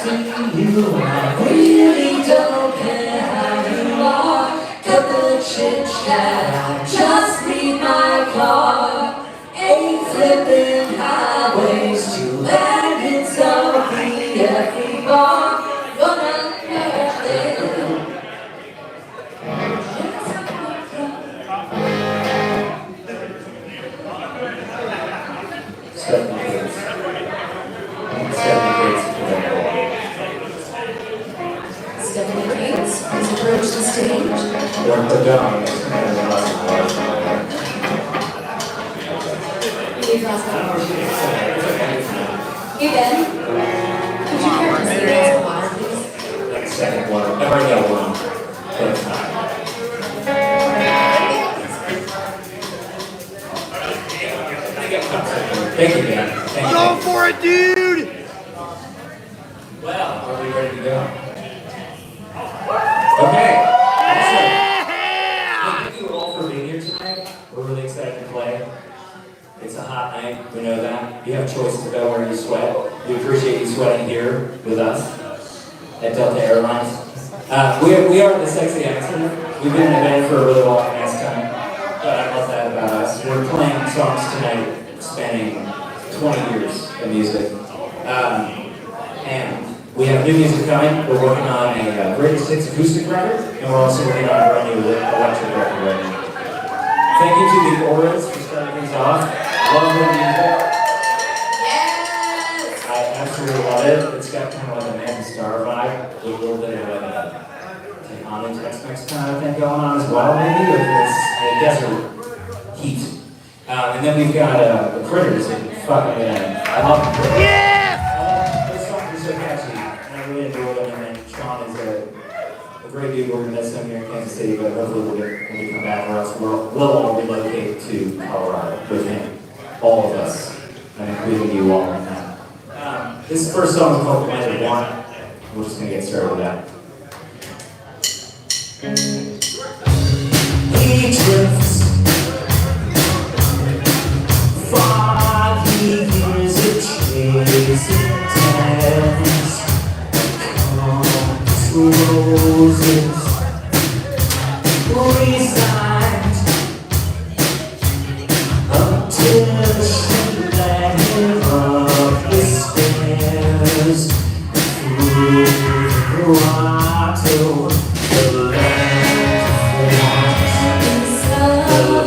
see you. I really don't care how you are. Cut the chit chat, just leave my car. Ain't flipping highways to land in some BFE bar. Gonna get there. 7 kids. 7 kids. Stephanie Gates, please approach the stage. Don't put down. Hey Ben, could you carry us a glass of water, please? Like second water. I've already got one, but it's not. Thank you, Ben. Thank you. Go for it, dude! Well, are we ready to go? Okay. Yeah! Thank you all for being here tonight. We're really excited to play. It's a hot night, we know that. You have choices about where you sweat. We appreciate you sweating here with us at Delta Airlines. We are the Sexy Accident. We've been in a band for a really long ass time, but I love that about us. We're playing songs tonight spanning 20 years of music. And we have new music coming. We're working on a greatest hits acoustic record, and we're also working on a brand new electric record right now. Thank you to the Auras for starting things off. Love their music. Yes! I absolutely love it. It's got kind of like a Man Star vibe, with a little bit of a Tejano Tex-Mex kind of thing going on as well, maybe, with this desert heat. And then we've got the Critters and fucking I love the Critters. Yeah! Those songs are so catchy, and I really enjoy them. And then Sean is a great dude. We're going to miss him here in Kansas City, but hopefully we'll get when we come back, or else we'll all relocate to Colorado with him. All of us. I'm including you all in that. This first song is called Magic One. We're just going to get started with that. He drifts 5 years of chasing tails, comes roses, resigned until she led him up the stairs through the grotto, the land of the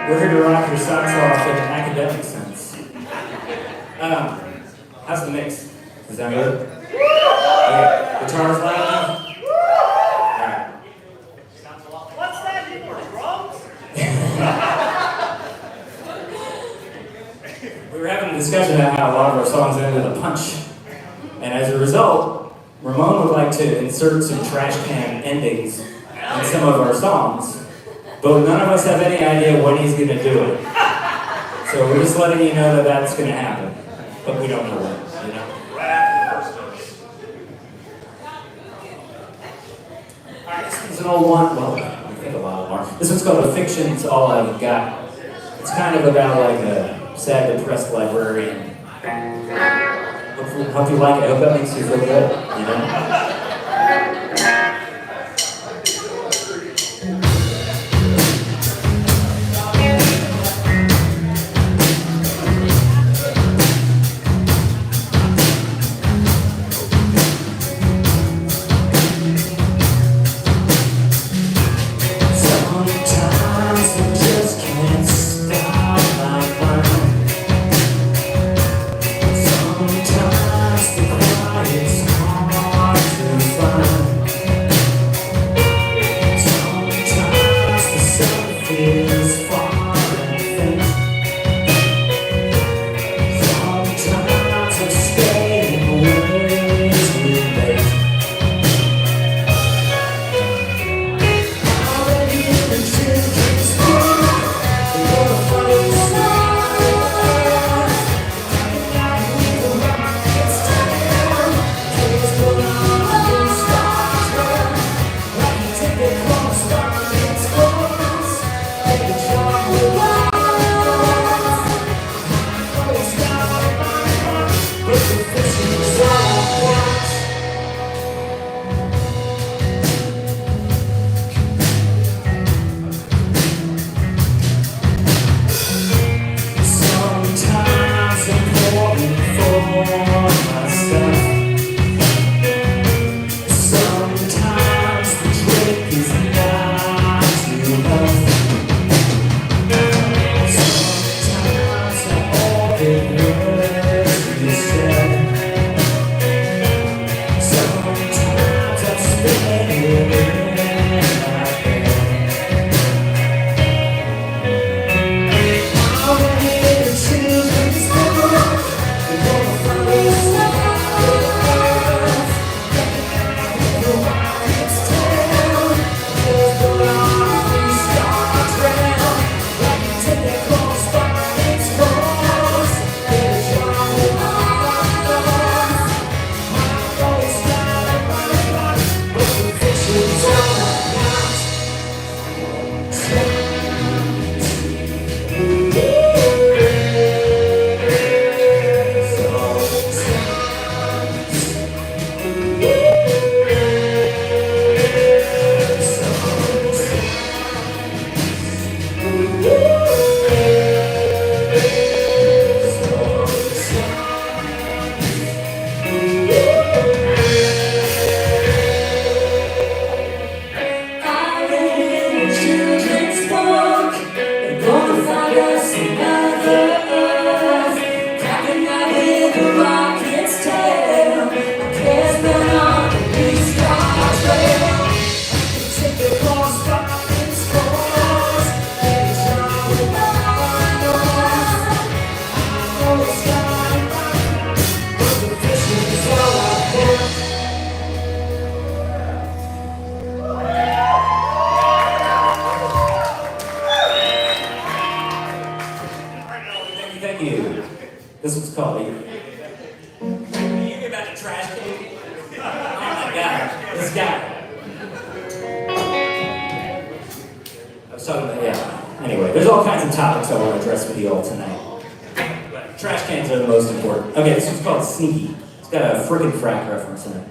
We're here to rock your socks off in an academic sense. How's the mix? Is that good? Yeah. Guitar's loud enough? Alright. What's that for, drums? We were having a discussion about how a lot of our songs end with a punch. And as a result, Ramon would like to insert some trash can endings in some of our songs. but none of us have any idea when he's going to do it. So we're just letting you know that that's going to happen, but we don't know when, you know? Right after the first verse. Alright, this one's an old one. Well, I think a lot of them are. This one's called "A Fiction's All I've Got." It's kind of about like a sad, depressed librarian. Hope you like it. I hope that makes you feel good, you know? This one's called You Get Back to Trash Can? Oh my god, this guy. I was talking about, yeah. Anyway, there's all kinds of topics I want to address with you all tonight. But trash cans are the most important. Okay, this one's called Sneaky. It's got a friggin' frack reference in it.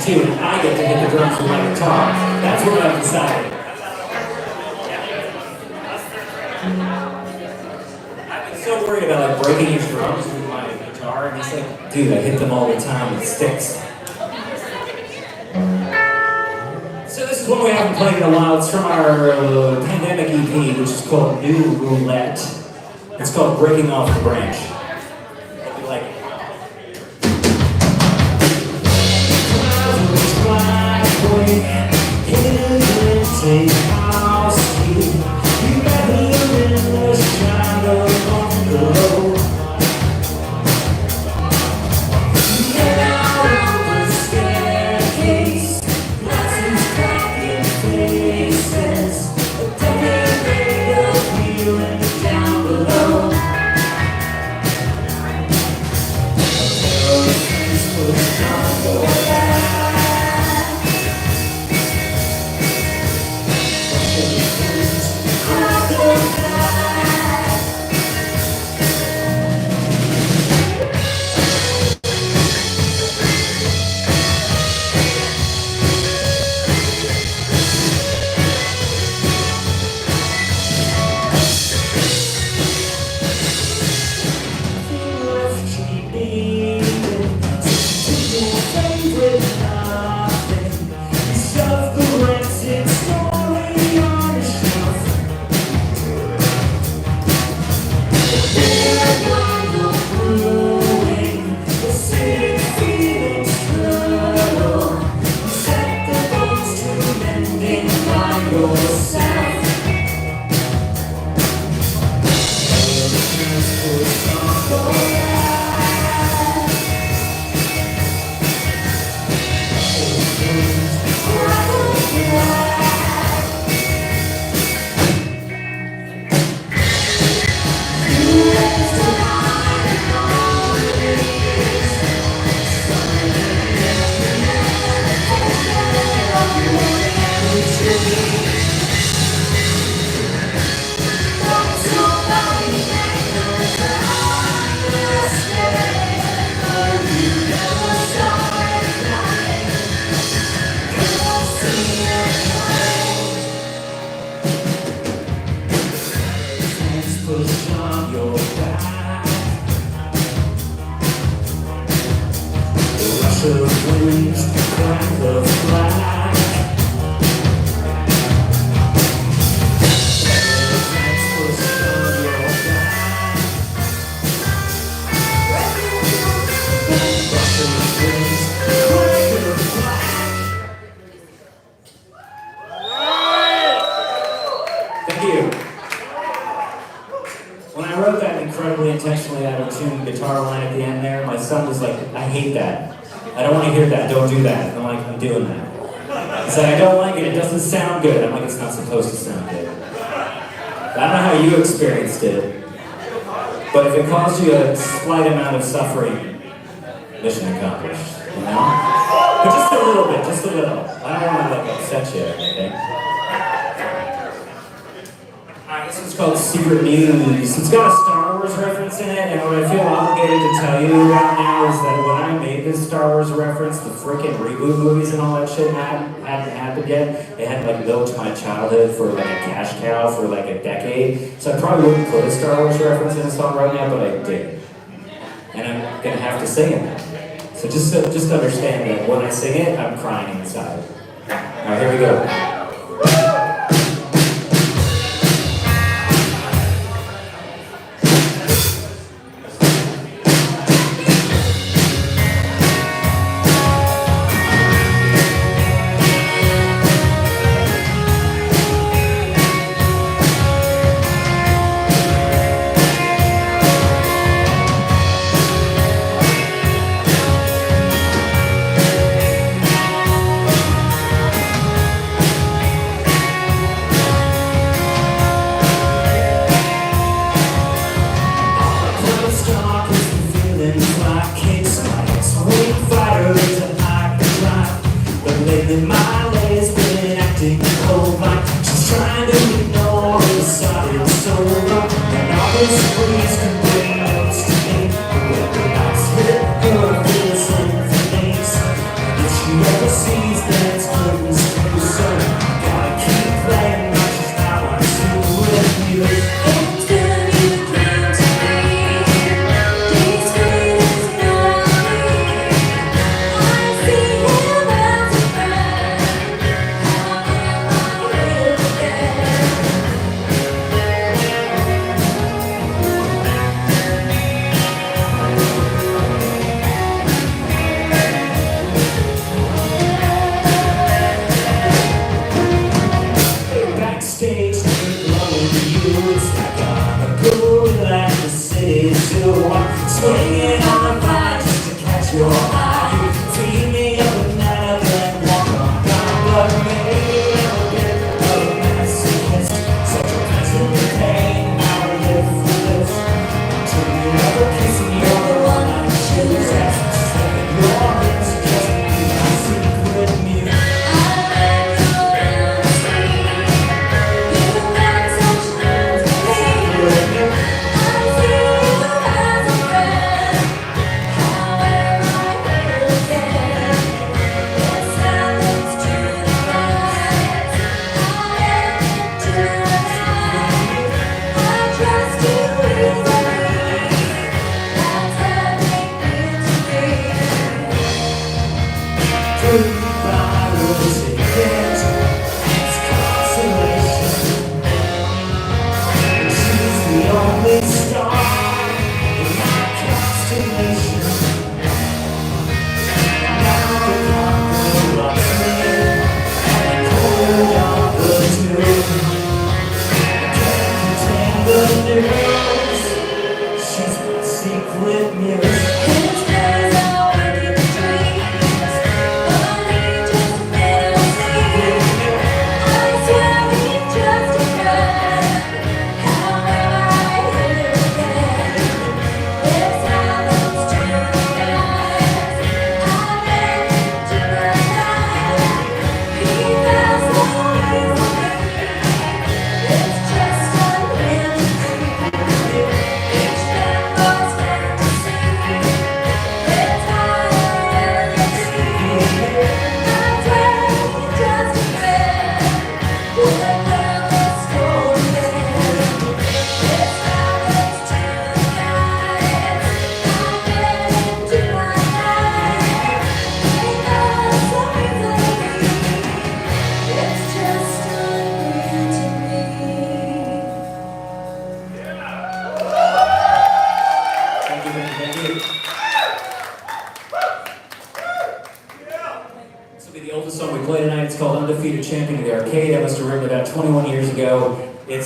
too, and I get to hit the drums with my guitar. That's what I've decided. I've been so worried about like breaking his drums with my guitar, and he's like, dude, I hit them all the time, it sticks. So this is one we haven't played in a while. It's from our pandemic EP, which is called New Roulette. It's called Breaking Off the Branch. Hope you like it. Intentionally out of tune guitar line at the end there, my son was like, I hate that. I don't want to hear that, don't do that. And I'm like, I'm doing that. He's like, I don't like it, it doesn't sound good. I'm like, it's not supposed to sound good. I don't know how you experienced it, but if it caused you a slight amount of suffering, mission accomplished, you know? But just a little bit, just a little. I don't want to like upset you or anything. This one's called Secret News. It's got a Star Wars reference in it, and what I feel obligated to tell you about now is that when I made this Star Wars reference, the freaking reboot movies and all that shit hadn't happened yet. It had like milked my childhood for like a cash cow for like a decade. So I probably wouldn't put a Star Wars reference in a song right now, but I did. And I'm gonna have to sing it now. So just understand that when I sing it, I'm crying inside. Alright, here we go.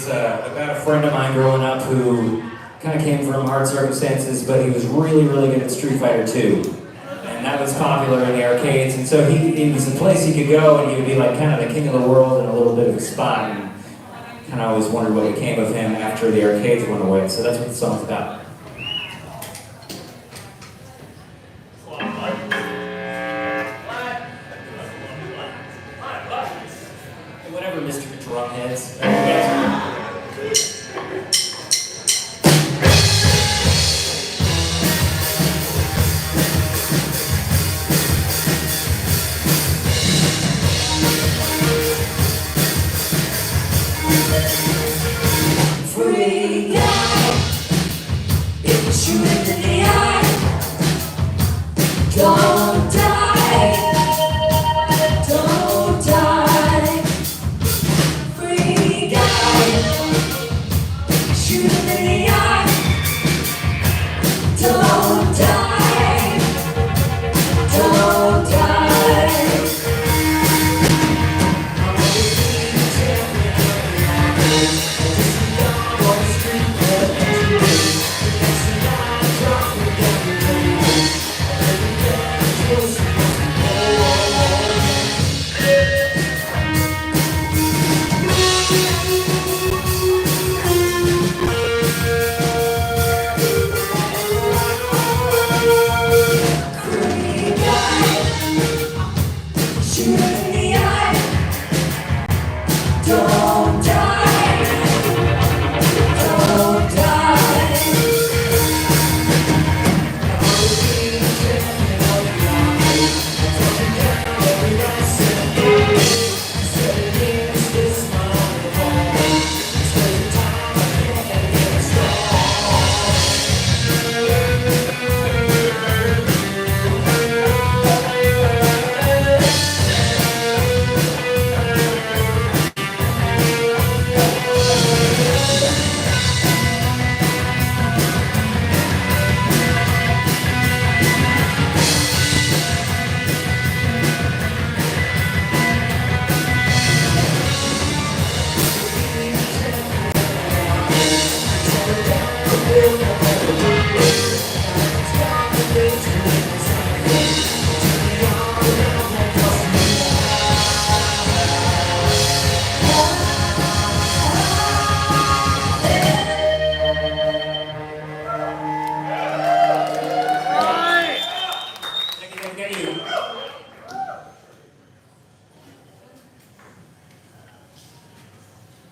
about a friend of mine growing up who kind of came from hard circumstances, but he was really, really good at Street Fighter 2. And that was popular in the arcades, and so it was a place he could go and he would be like kind of the king of the world in a little bit of a spot, and kind of always wondered what became of him after the arcades went away. So that's what the song's about. Whatever, Mr. Drumheads. Free guy, if you shoot it in the eye, don't die, don't die. Free guy, shoot it in the eye, don't die, don't die.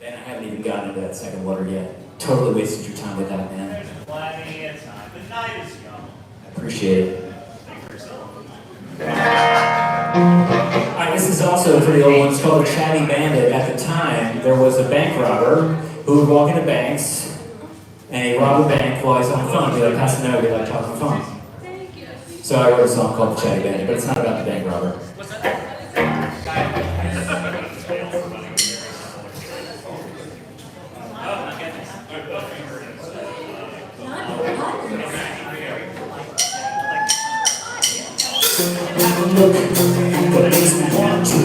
And I haven't even gotten into that second water yet. Totally wasted your time with that, man. There's plenty of time. The night is young. I appreciate it. Thank you for yourself. Alright, this is also a pretty old one. It's called a Chatty Bandit. At the time, there was a bank robber who would walk into banks and he'd rob a bank while he's on the phone. He'd be like passing out, he'd be like talking on the phone. So I wrote a song called The Chatty Bandit, but it's not about the bank robber. Look, what makes me want to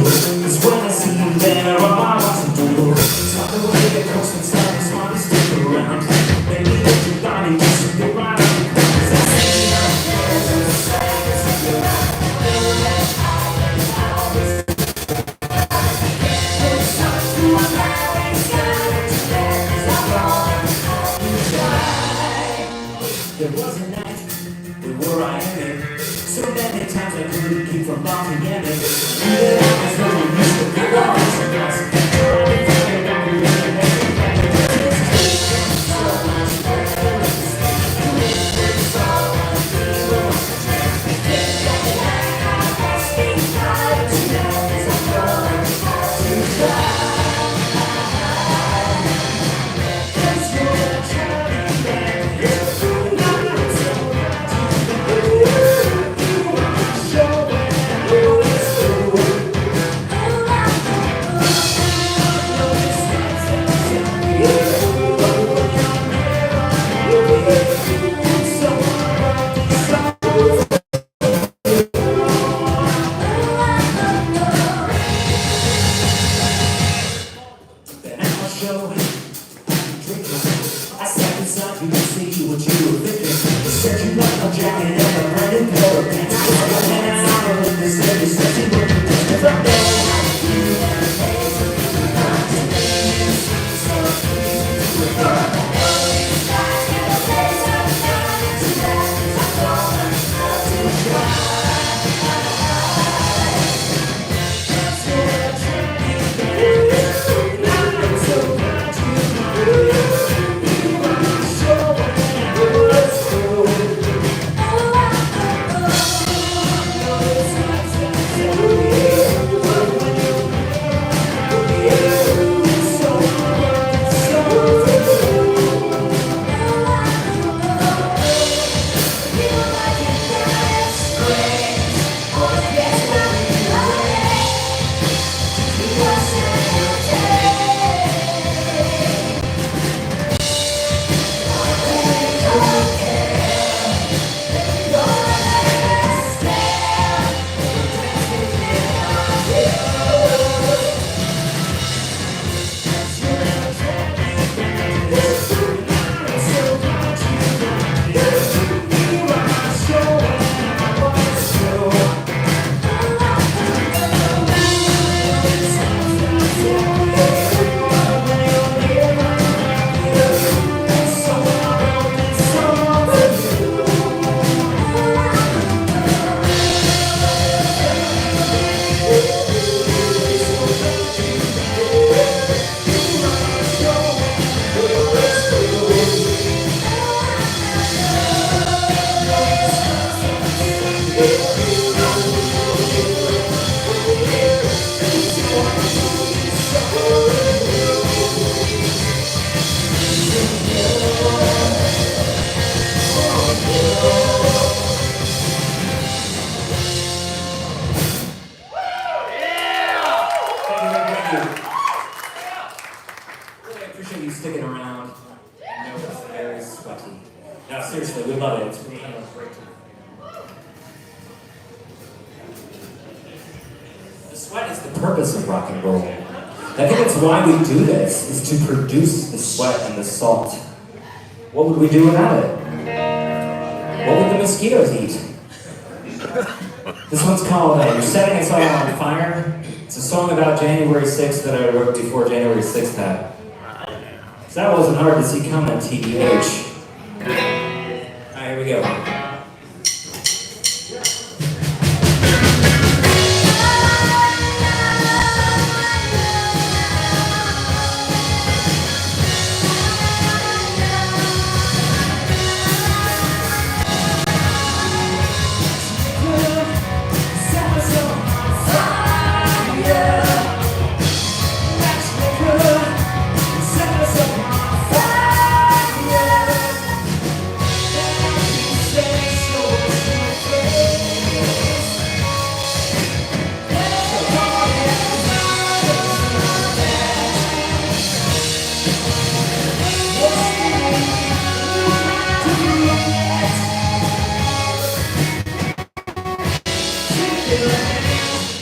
is when I see you there, all I want to do is talk away the coast and start as long as stick around. Maybe let your body just get right on the ground. I see my hands on the side as we go out. Know that I always don't stop to my mind, sky to bed as I run out the sky. There was a night where I am in. So many times I couldn't keep from bumping in it. Knew that I was going to miss the big ones and us. So much better with the state. It's all one people. Think that I must be tired tonight as I'm going to cry. 'Cause you're a Chatty Bandit. Not so bad. around. I know it's very sweaty. No, seriously, we love it. It's really great. The sweat is the purpose of rock and roll. I think that's why we do this, is to produce the sweat and the salt. What would we do without it? What would the mosquitoes eat? This one's called You're Setting Us All on Fire. It's a song about January 6th that I wrote before January 6th happened. So that wasn't hard to see coming, TBH. Alright, here we go.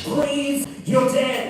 Please, you're dead.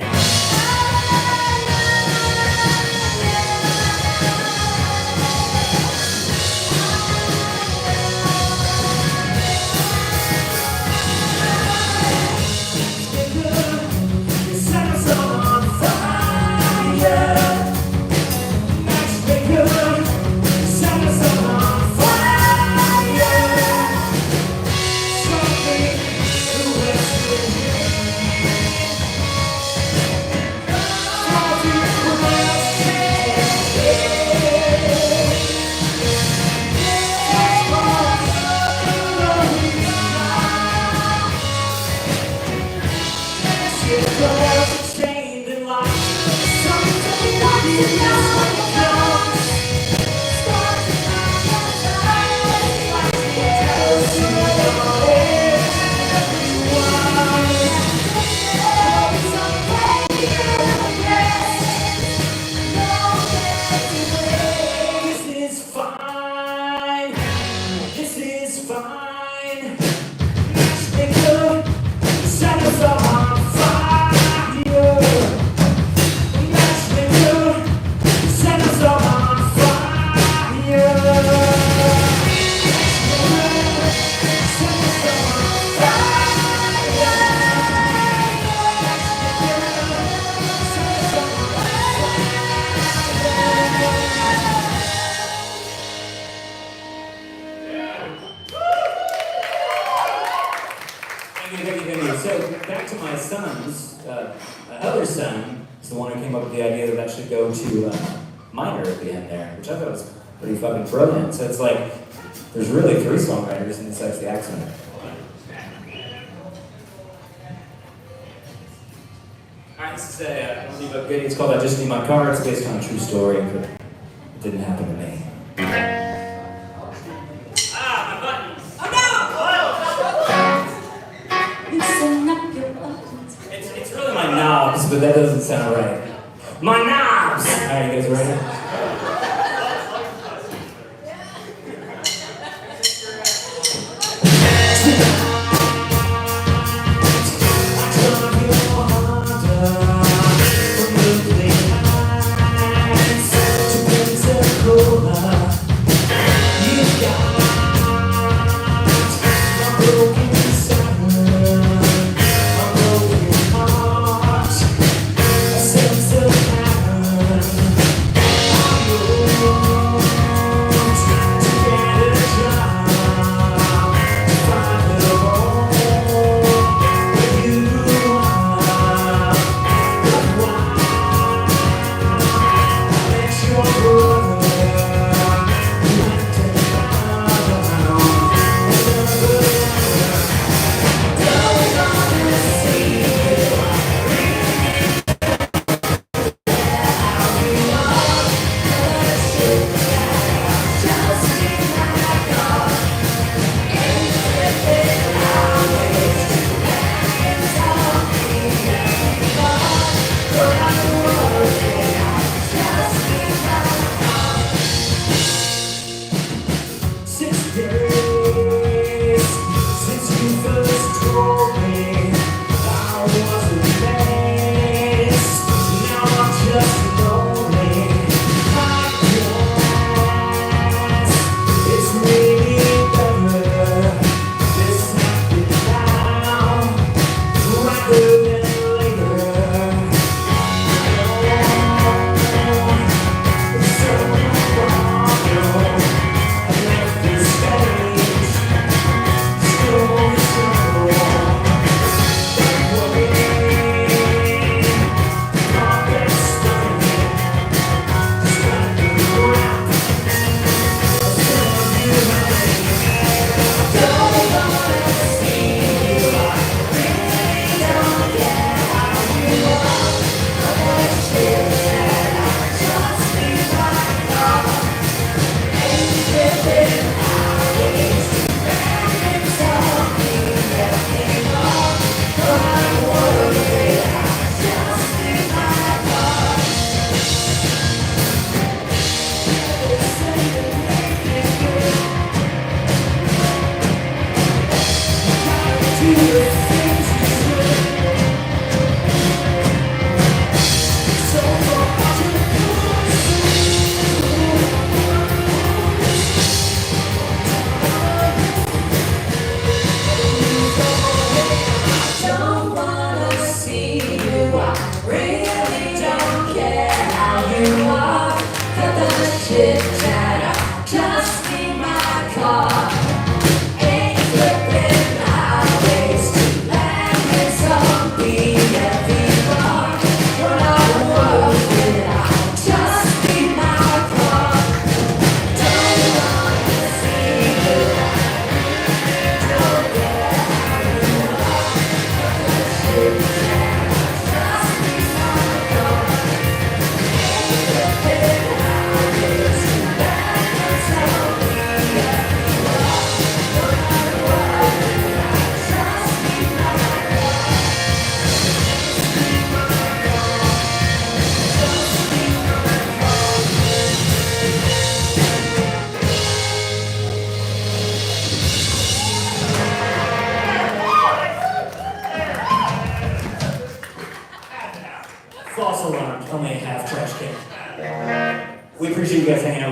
So back to my sons. My other son is the one who came up with the idea that that should go to minor at the end there, which I thought was pretty fucking brilliant. So it's like, there's really 3 songwriters and it's the accent. Alright, this is a leave up goodie. It's called I Just Need My Car. It's based on a true story, but it didn't happen to me. It's really my knobs, but that doesn't sound right. My knobs! Alright, you guys ready? Sense of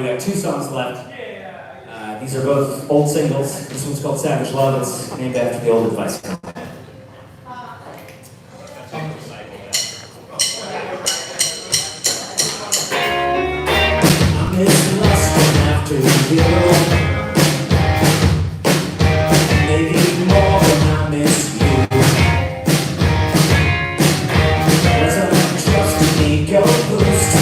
we got 2 songs left. These are both old singles. This one's called Savage Love. It's named after the old advice company. I miss lust after you. Maybe more than I miss you. There's a trust in me, go boost.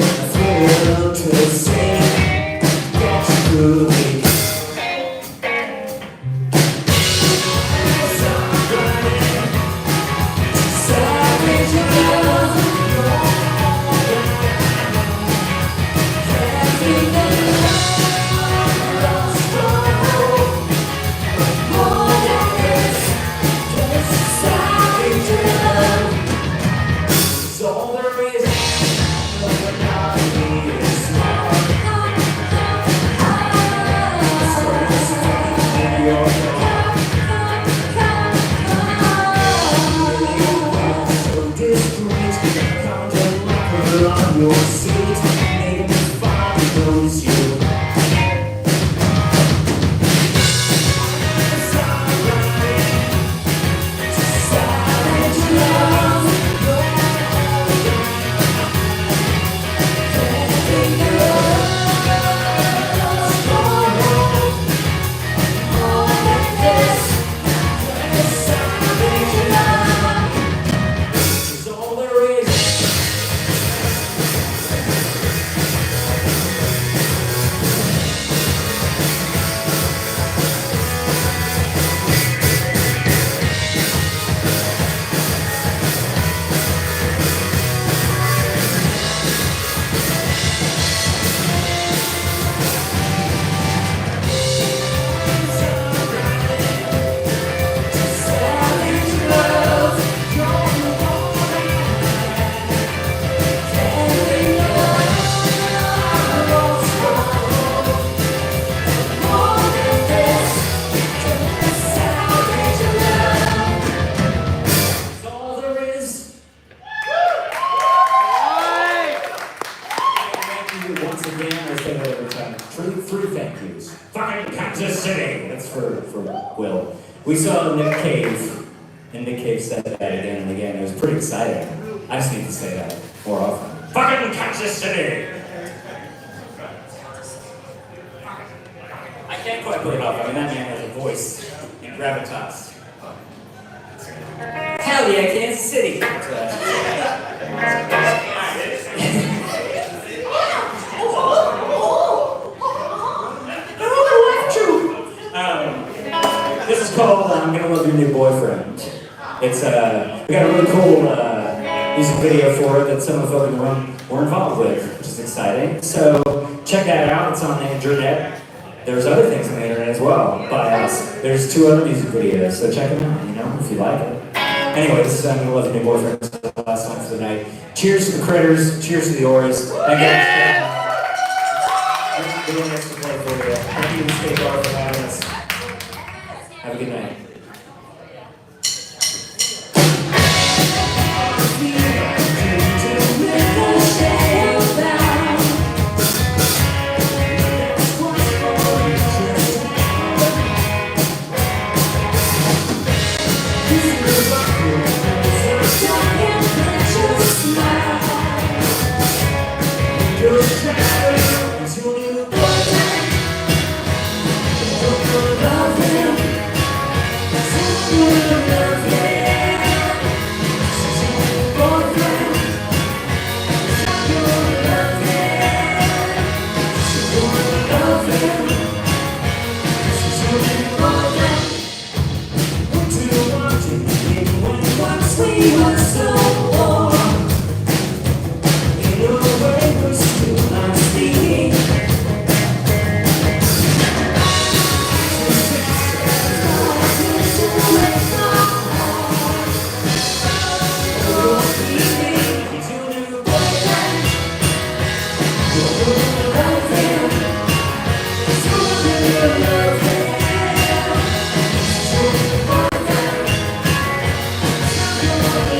I thrill to sing, get you through the week. On your seat, maybe finally lose you. It's alright to savage love. Can't think of love's more than this. It's savage love is all there is. Once again, I say that every time. Three thank yous. Fucking Kansas City! That's for Will. We saw Nick Cave, and Nick Cave said that again and again. It was pretty exciting. I just need to say that more often. Fucking Kansas City! I can't quite put it up. I mean, that man has a voice and gravitas. Hell yeah, Kansas City! This is called I'm Gonna Love Your New Boyfriend. It's we got a really cool music video for it that some of the folks in the room were involved with, which is exciting. So check that out. It's on the internet. There's other things on the internet as well by us. There's 2 other music videos, so check them out, you know, if you like it. Anyway, this is I'm Gonna Love Your New Boyfriend. It's the last song for the night. Cheers to the critters. Cheers to the Auras. Thank you. We're next to play for you. Thank you to Sk8bar for having us. Have a good night.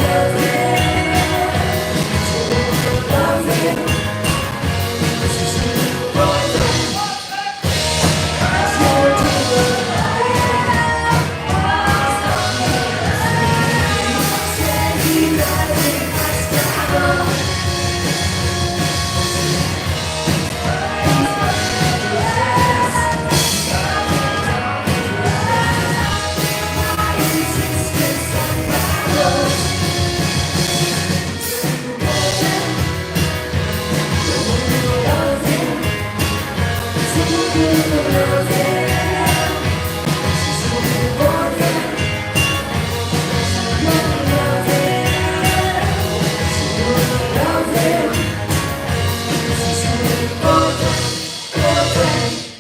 Love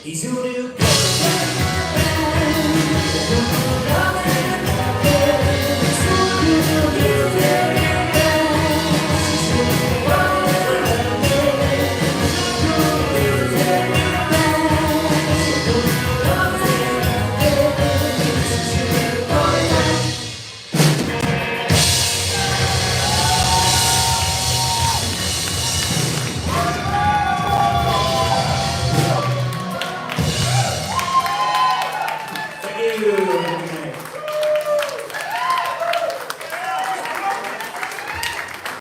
He's your new girlfriend. Loving, it's your new girlfriend. She's your new boyfriend. Thank you.